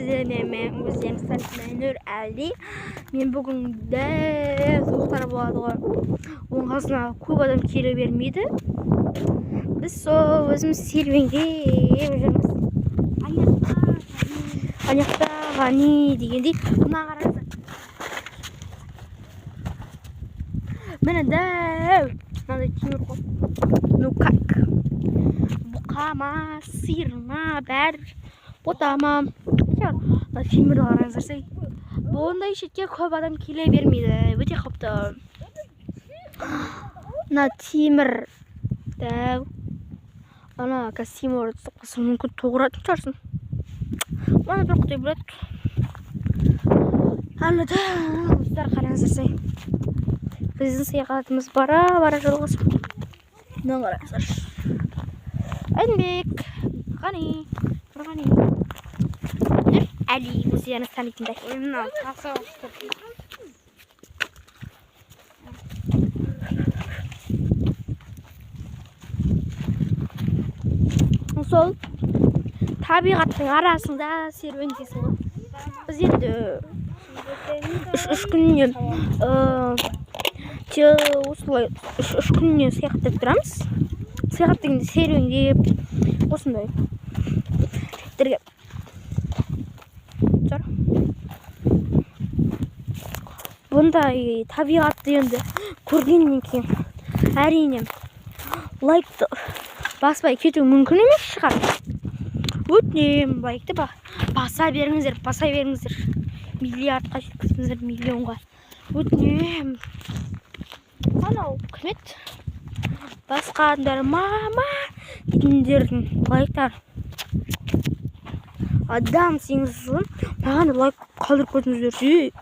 сіздермен мен өздеріңіз сәлеметсіздер Нұр Әли. Мен бүгін дәл тоқтар болады ғой. Оның қасына көп адам келе бермейді. Біз сол өзіміз серуендеп жүрміз. Аяқта ғани дегендей. Мына қараңыздар. Міне дәл мынандай темір ғой. Ну как? Бұқама, сиырма, бәрі Потама. Темірді қараңыздар. Бұндай шетке көп адам келе бермейді. Өте қауіпті. Мына темір дәу. Ана костюм орнатып мүмкін тоғыратын шығарсың. Мана бір құдай біледі. Ана да қыздар қараңыздар. Біздің саяхатымыз бара жалғасып. Мына қараңыздар. Айдынбек, Ғани. Нұр Әли өздеріңіз танитындай. Мына таса сол табиғаттың арасында серуендейсің ғой. Біз енді үш күннен осылай үш күннен саяхаттап тұрамыз. Саяхат дегенде серуендеп осындай тіргеп. Бұндай табиғатты енді көргеннен кейін әрине лайкты баспай кету мүмкін емес шығар. Өтінем лайкты баса беріңіздер. Миллиардқа жеткізіңіздер, миллионға. Өтінем. Анау кім еді? Басқа адамдар мама дейтіндердің лайктар. Адам сеңіз маған лайк қалдырып көтіңіздер.